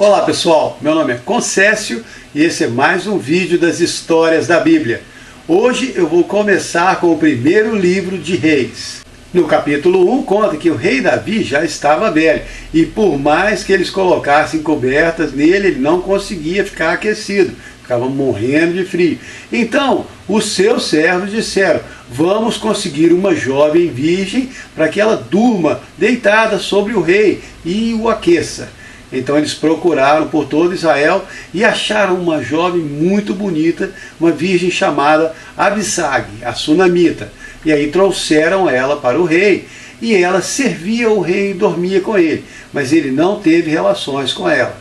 Olá pessoal, meu nome é Concécio e esse é mais um vídeo das histórias da Bíblia. Hoje eu vou começar com o primeiro livro de Reis. No capítulo 1 conta que o rei Davi já estava velho e por mais que eles colocassem cobertas nele, ele não conseguia ficar aquecido, ficava morrendo de frio. Então os seus servos disseram: vamos conseguir uma jovem virgem para que ela durma deitada sobre o rei e o aqueça. Então eles procuraram por todo Israel e acharam uma jovem muito bonita, uma virgem chamada Abissag, a sunamita. E aí trouxeram ela para o rei, e ela servia o rei e dormia com ele, mas ele não teve relações com ela.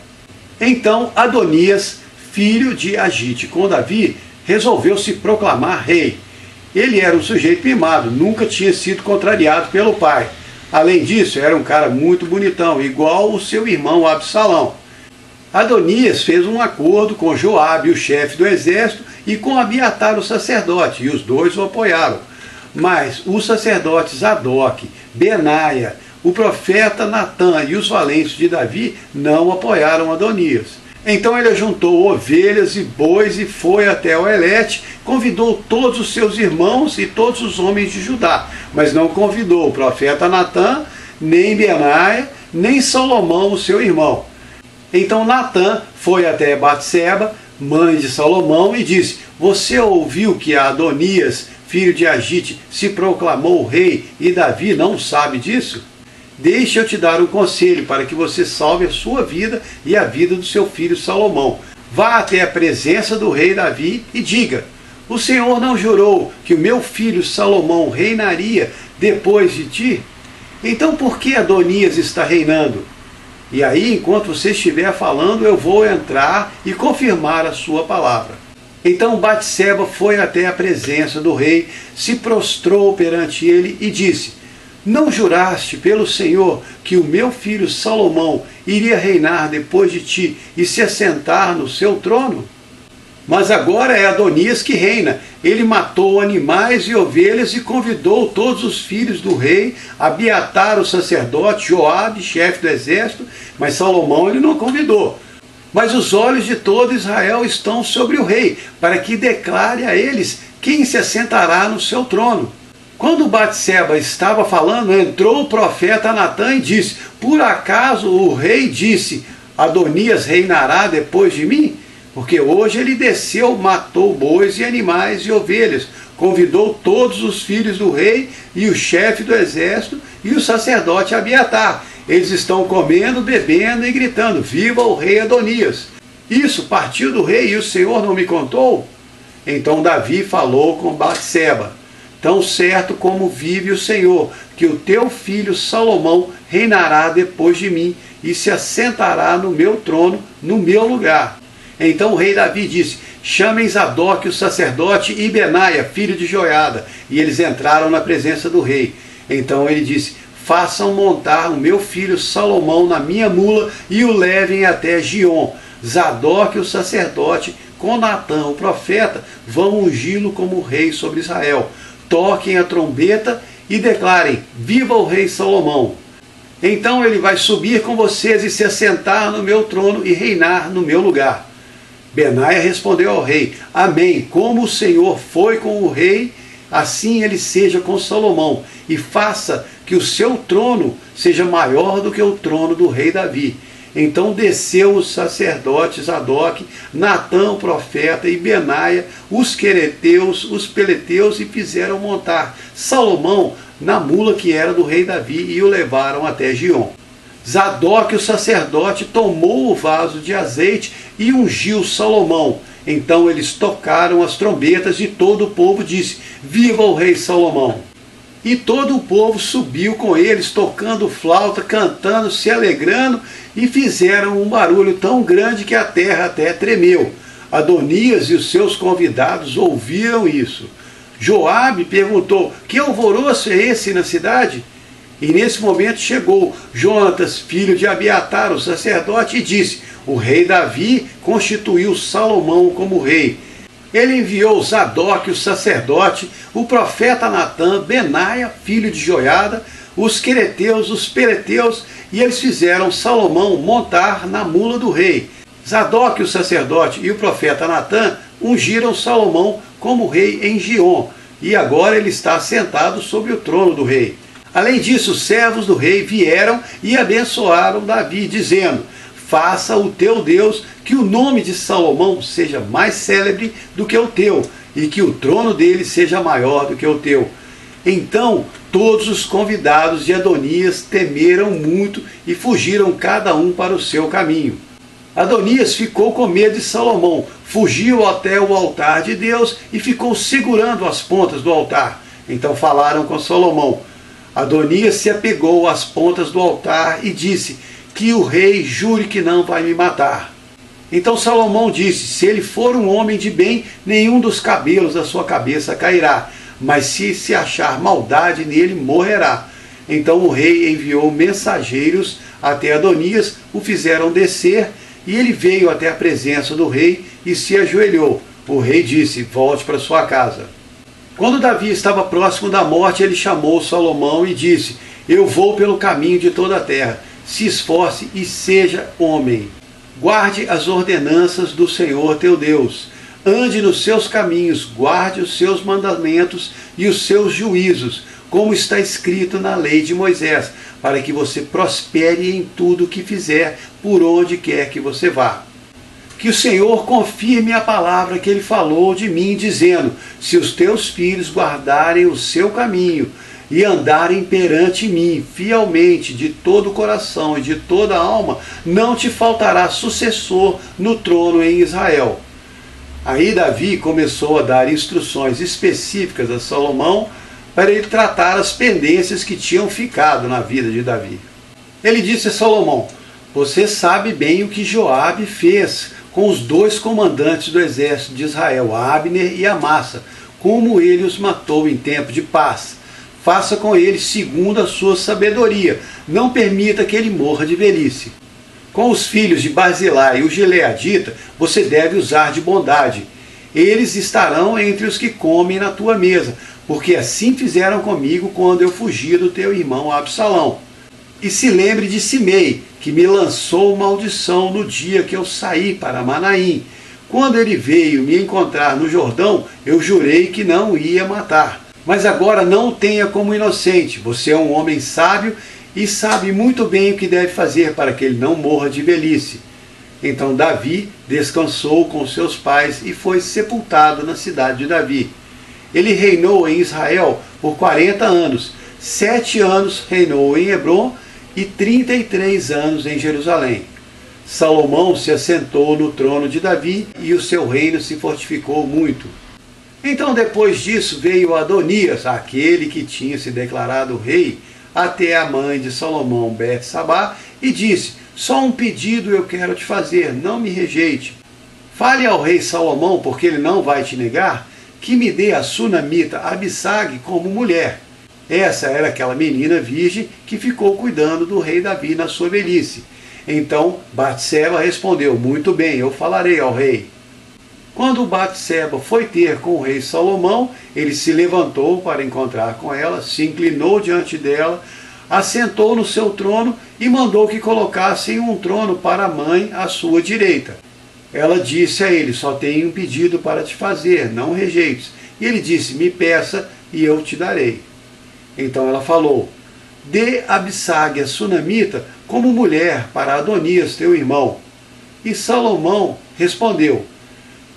Então Adonias, filho de Agite com Davi, resolveu se proclamar rei. Ele era um sujeito mimado, nunca tinha sido contrariado pelo pai. Além disso, era um cara muito bonitão, igual o seu irmão Absalão. Adonias fez um acordo com Joabe, o chefe do exército, e com Abiatar, o sacerdote, e os dois o apoiaram. Mas os sacerdotes Zadok, Benaia, o profeta Natã e os valentes de Davi não apoiaram Adonias. Então ele juntou ovelhas e bois e foi até Oelete, convidou todos os seus irmãos e todos os homens de Judá, mas não convidou o profeta Natã, nem Benaia, nem Salomão, o seu irmão. Então Natã foi até Batseba, mãe de Salomão, e disse: você ouviu que Adonias, filho de Agite, se proclamou rei e Davi não sabe disso? Deixa eu te dar um conselho para que você salve a sua vida e a vida do seu filho Salomão. Vá até a presença do rei Davi e diga: o Senhor não jurou que o meu filho Salomão reinaria depois de ti? Então por que Adonias está reinando? E aí, enquanto você estiver falando, eu vou entrar e confirmar a sua palavra. Então Batseba foi até a presença do rei, se prostrou perante ele e disse: não juraste pelo Senhor que o meu filho Salomão iria reinar depois de ti e se assentar no seu trono? Mas agora é Adonias que reina. Ele matou animais e ovelhas e convidou todos os filhos do rei, Abiatar, o sacerdote, Joabe, chefe do exército, mas Salomão ele não convidou. Mas os olhos de todo Israel estão sobre o rei, para que declare a eles quem se assentará no seu trono. Quando Batseba estava falando, entrou o profeta Natã e disse: por acaso o rei disse: Adonias reinará depois de mim? Porque hoje ele desceu, matou bois e animais e ovelhas, convidou todos os filhos do rei e o chefe do exército e o sacerdote Abiatar. Eles estão comendo, bebendo e gritando: viva o rei Adonias! Isso partiu do rei e o Senhor não me contou? Então Davi falou com Batseba: tão certo como vive o Senhor, que o teu filho Salomão reinará depois de mim e se assentará no meu trono, no meu lugar. Então o rei Davi disse: chamem Zadok, o sacerdote, e Benaia, filho de Joiada. E eles entraram na presença do rei. Então ele disse: façam montar o meu filho Salomão na minha mula e o levem até Gion. Zadok, o sacerdote, com Natã, o profeta, vão ungí-lo como rei sobre Israel. Toquem a trombeta e declarem: viva o rei Salomão! Então ele vai subir com vocês e se assentar no meu trono e reinar no meu lugar. Benaia respondeu ao rei: amém, como o Senhor foi com o rei, assim ele seja com Salomão, e faça que o seu trono seja maior do que o trono do rei Davi. Então desceu os sacerdotes Zadok, Natã o profeta e Benaia, os quereteus, os peleteus, e fizeram montar Salomão na mula que era do rei Davi e o levaram até Gion. Zadok o sacerdote tomou o vaso de azeite e ungiu Salomão. Então eles tocaram as trombetas e todo o povo disse: viva o rei Salomão! E todo o povo subiu com eles, tocando flauta, cantando, se alegrando, e fizeram um barulho tão grande que a terra até tremeu. Adonias e os seus convidados ouviram isso. Joabe perguntou: que alvoroço é esse na cidade? E nesse momento chegou Jonatas, filho de Abiatar, o sacerdote, e disse: o rei Davi constituiu Salomão como rei. Ele enviou Zadok, o sacerdote, o profeta Natã, Benaia, filho de Joiada, os quereteus, os pereteus, e eles fizeram Salomão montar na mula do rei. Zadok, o sacerdote, e o profeta Natã ungiram Salomão como rei em Giom, e agora ele está sentado sobre o trono do rei. Além disso, os servos do rei vieram e abençoaram Davi, dizendo: faça o teu Deus que o nome de Salomão seja mais célebre do que o teu, e que o trono dele seja maior do que o teu. Então todos os convidados de Adonias temeram muito e fugiram cada um para o seu caminho. Adonias ficou com medo de Salomão, fugiu até o altar de Deus e ficou segurando as pontas do altar. Então falaram com Salomão. Adonias se apegou às pontas do altar e disse: que o rei jure que não vai me matar. Então Salomão disse: se ele for um homem de bem, nenhum dos cabelos da sua cabeça cairá, mas se achar maldade nele, morrerá. Então o rei enviou mensageiros até Adonias, o fizeram descer, e ele veio até a presença do rei e se ajoelhou. O rei disse: volte para sua casa. Quando Davi estava próximo da morte, ele chamou Salomão e disse: eu vou pelo caminho de toda a terra. Se esforce e seja homem. Guarde as ordenanças do Senhor teu Deus. Ande nos seus caminhos, guarde os seus mandamentos e os seus juízos, como está escrito na lei de Moisés, para que você prospere em tudo o que fizer, por onde quer que você vá. Que o Senhor confirme a palavra que ele falou de mim, dizendo: se os teus filhos guardarem o seu caminho e andarem perante mim fielmente de todo o coração e de toda a alma, não te faltará sucessor no trono em Israel. Aí Davi começou a dar instruções específicas a Salomão para ele tratar as pendências que tinham ficado na vida de Davi. Ele disse a Salomão: você sabe bem o que Joabe fez com os dois comandantes do exército de Israel, Abner e Amassa, como ele os matou em tempo de paz. Faça com ele segundo a sua sabedoria, não permita que ele morra de velhice. Com os filhos de Barzilai e o Gileadita, você deve usar de bondade. Eles estarão entre os que comem na tua mesa, porque assim fizeram comigo quando eu fugi do teu irmão Absalão. E se lembre de Simei, que me lançou maldição no dia que eu saí para Manaim. Quando ele veio me encontrar no Jordão, eu jurei que não o ia matar. Mas agora não o tenha como inocente. Você é um homem sábio e sabe muito bem o que deve fazer para que ele não morra de velhice. Então Davi descansou com seus pais e foi sepultado na cidade de Davi. Ele reinou em Israel por 40 anos. 7 anos reinou em Hebrom e 33 anos em Jerusalém. Salomão se assentou no trono de Davi e o seu reino se fortificou muito. Então depois disso veio Adonias, aquele que tinha se declarado rei, até a mãe de Salomão, Betsabá, e disse: só um pedido eu quero te fazer, não me rejeite. Fale ao rei Salomão, porque ele não vai te negar, que me dê a sunamita Abissag como mulher. Essa era aquela menina virgem que ficou cuidando do rei Davi na sua velhice. Então Batseba respondeu: muito bem, eu falarei ao rei. Quando Batseba foi ter com o rei Salomão, ele se levantou para encontrar com ela, se inclinou diante dela, assentou no seu trono e mandou que colocassem um trono para a mãe à sua direita. Ela disse a ele: só tenho um pedido para te fazer, não rejeites. E ele disse: me peça e eu te darei. Então ela falou: dê Abissag a sunamita como mulher para Adonias teu irmão. E Salomão respondeu: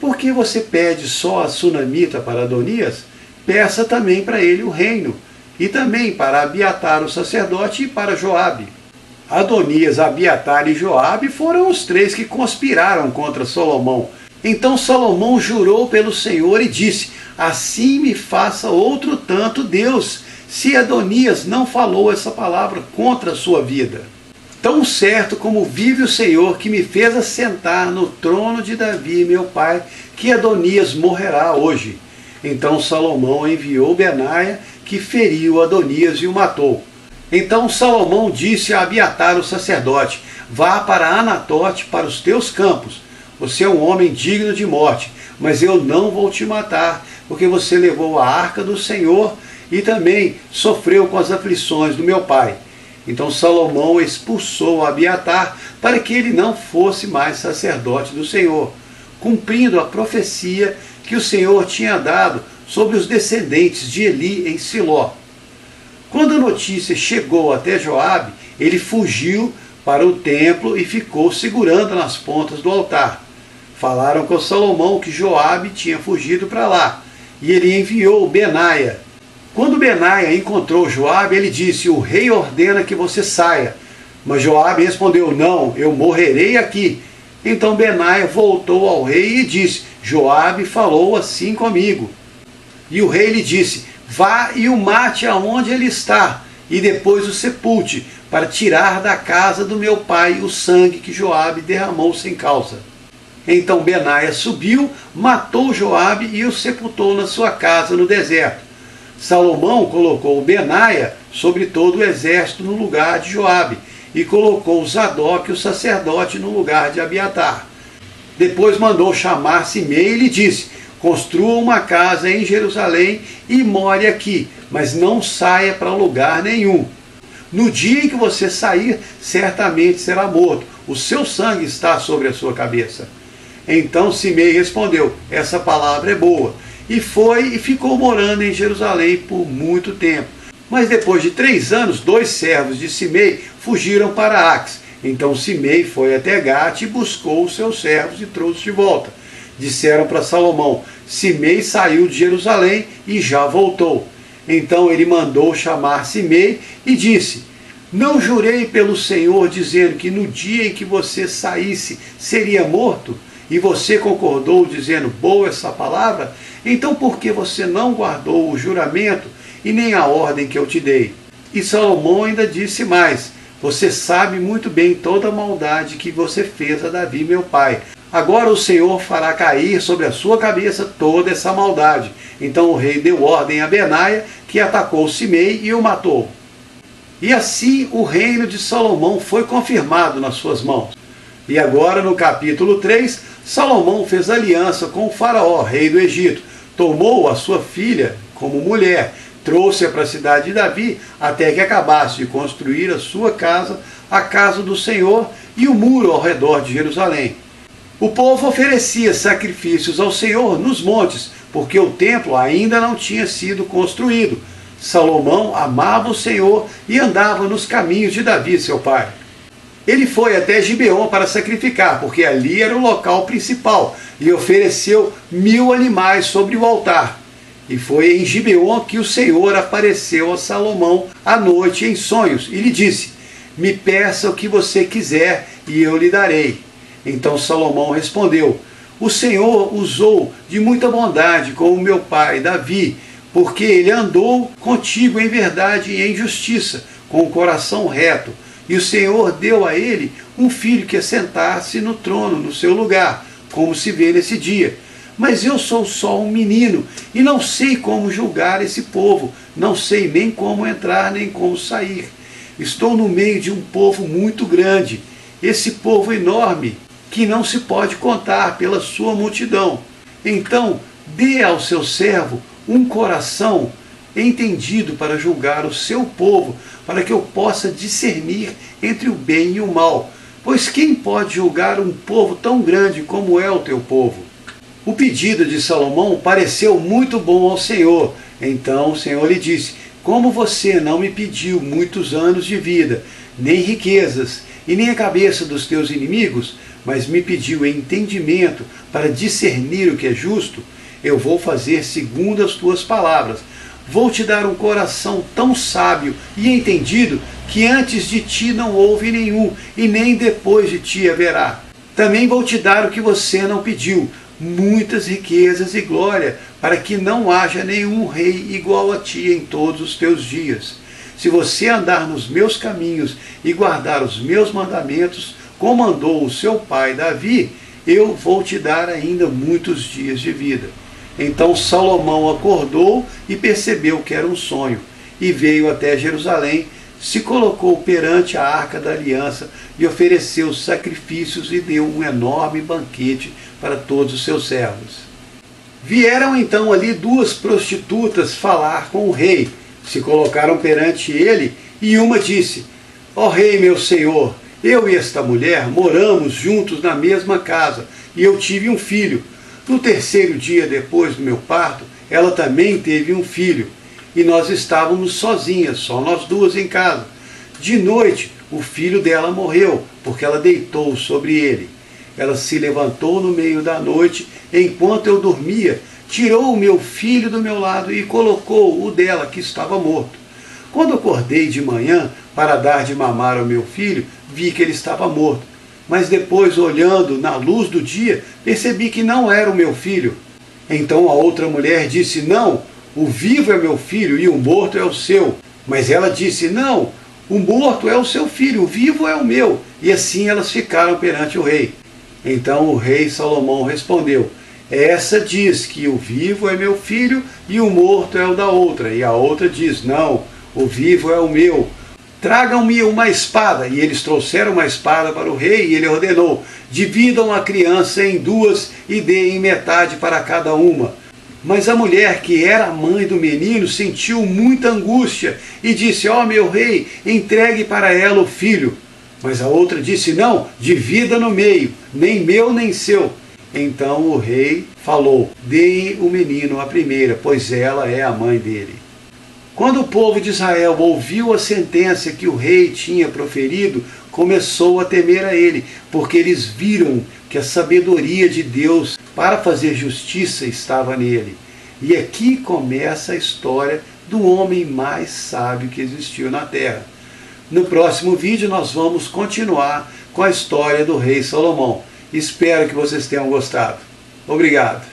por que você pede só a sunamita para Adonias? Peça também para ele o reino, e também para Abiatar o sacerdote e para Joabe. Adonias, Abiatar e Joabe foram os 3 que conspiraram contra Salomão. Então Salomão jurou pelo Senhor e disse: assim me faça outro tanto Deus, se Adonias não falou essa palavra contra a sua vida. Tão certo como vive o Senhor, que me fez assentar no trono de Davi, meu pai, que Adonias morrerá hoje. Então Salomão enviou Benaia, que feriu Adonias e o matou. Então Salomão disse a Abiatar o sacerdote: vá para Anatote, para os teus campos. Você é um homem digno de morte. mas eu não vou te matar, porque você levou a arca do Senhor e também sofreu com as aflições do meu pai. Então Salomão expulsou Abiatar para que ele não fosse mais sacerdote do Senhor, cumprindo a profecia que o Senhor tinha dado sobre os descendentes de Eli em Siló. Quando a notícia chegou até Joabe, ele fugiu para o templo e ficou segurando nas pontas do altar. Falaram com Salomão que Joabe tinha fugido para lá, e ele enviou Benaia. Quando Benaia encontrou Joabe, ele disse: o rei ordena que você saia. Mas Joabe respondeu: não, eu morrerei aqui. Então Benaia voltou ao rei e disse: Joabe falou assim comigo. E o rei lhe disse: vá e o mate aonde ele está, e depois o sepulte, para tirar da casa do meu pai o sangue que Joabe derramou sem causa. Então Benaia subiu, matou Joabe e o sepultou na sua casa no deserto. Salomão colocou Benaia sobre todo o exército no lugar de Joabe, e colocou Zadok, o sacerdote, no lugar de Abiatar. Depois mandou chamar Simei e lhe disse: construa uma casa em Jerusalém e more aqui, mas não saia para lugar nenhum. No dia em que você sair, certamente será morto. O seu sangue está sobre a sua cabeça. Então Simei respondeu: essa palavra é boa. E foi e ficou morando em Jerusalém por muito tempo. Mas depois de 3 anos, 2 servos de Simei fugiram para Ax. Então Simei foi até Gate e buscou os seus servos e trouxe de volta. Disseram para Salomão: Simei saiu de Jerusalém e já voltou. Então ele mandou chamar Simei e disse: não jurei pelo Senhor, dizendo que no dia em que você saísse seria morto? E você concordou, dizendo: boa essa palavra? Então por que você não guardou o juramento e nem a ordem que eu te dei? E Salomão ainda disse mais: você sabe muito bem toda a maldade que você fez a Davi, meu pai. Agora o Senhor fará cair sobre a sua cabeça toda essa maldade. Então o rei deu ordem a Benaia, que atacou Simei e o matou. E assim o reino de Salomão foi confirmado nas suas mãos. E agora no capítulo 3, Salomão fez aliança com o faraó, rei do Egito. Tomou a sua filha como mulher, trouxe-a para a cidade de Davi, até que acabasse de construir a sua casa, a casa do Senhor e o muro ao redor de Jerusalém. O povo oferecia sacrifícios ao Senhor nos montes, porque o templo ainda não tinha sido construído. Salomão amava o Senhor e andava nos caminhos de Davi, seu pai. Ele foi até Gibeon para sacrificar, porque ali era o local principal, e ofereceu 1000 animais sobre o altar. E foi em Gibeon que o Senhor apareceu a Salomão à noite em sonhos, e lhe disse: me peça o que você quiser, e eu lhe darei. Então Salomão respondeu: o Senhor usou de muita bondade com o meu pai Davi, porque ele andou contigo em verdade e em justiça, com o coração reto. E o Senhor deu a ele um filho que assentasse no trono, no seu lugar, como se vê nesse dia. Mas eu sou só um menino, e não sei como julgar esse povo, não sei nem como entrar, nem como sair. Estou no meio de um povo muito grande, esse povo enorme, que não se pode contar pela sua multidão. Então, dê ao seu servo um coração entendido para julgar o seu povo, para que eu possa discernir entre o bem e o mal. Pois quem pode julgar um povo tão grande como é o teu povo? O pedido de Salomão pareceu muito bom ao Senhor. Então o Senhor lhe disse: como você não me pediu muitos anos de vida, nem riquezas, e nem a cabeça dos teus inimigos, mas me pediu entendimento para discernir o que é justo, eu vou fazer segundo as tuas palavras. Vou te dar um coração tão sábio e entendido que antes de ti não houve nenhum, e nem depois de ti haverá. Também vou te dar o que você não pediu, muitas riquezas e glória, para que não haja nenhum rei igual a ti em todos os teus dias. Se você andar nos meus caminhos e guardar os meus mandamentos, como mandou o seu pai Davi, eu vou te dar ainda muitos dias de vida. Então Salomão acordou e percebeu que era um sonho, e veio até Jerusalém, se colocou perante a arca da aliança e ofereceu sacrifícios e deu um enorme banquete para todos os seus servos. Vieram então ali duas prostitutas falar com o rei, se colocaram perante ele, e uma disse: ó rei, meu senhor, eu e esta mulher moramos juntos na mesma casa, e eu tive um filho. No terceiro dia depois do meu parto, ela também teve um filho, e nós estávamos sozinhas, só nós duas em casa. De noite, o filho dela morreu, porque ela deitou sobre ele. Ela se levantou no meio da noite, enquanto eu dormia, tirou o meu filho do meu lado e colocou o dela, que estava morto. Quando acordei de manhã para dar de mamar ao meu filho, vi que ele estava morto. Mas depois, olhando na luz do dia, percebi que não era o meu filho. Então a outra mulher disse: não, o vivo é meu filho e o morto é o seu. Mas ela disse: não, o morto é o seu filho, o vivo é o meu. E assim elas ficaram perante o rei. Então o rei Salomão respondeu: essa diz que o vivo é meu filho e o morto é o da outra. E a outra diz: não, o vivo é o meu. Tragam-me uma espada. E eles trouxeram uma espada para o rei, e ele ordenou: dividam a criança em duas e deem metade para cada uma. Mas a mulher, que era a mãe do menino, sentiu muita angústia e disse: ó meu rei, entregue para ela o filho. Mas a outra disse: não, divida no meio, nem meu nem seu. Então o rei falou: deem o menino a primeira, pois ela é a mãe dele. Quando o povo de Israel ouviu a sentença que o rei tinha proferido, começou a temer a ele, porque eles viram que a sabedoria de Deus para fazer justiça estava nele. E aqui começa a história do homem mais sábio que existiu na terra. No próximo vídeo nós vamos continuar com a história do rei Salomão. Espero que vocês tenham gostado. Obrigado.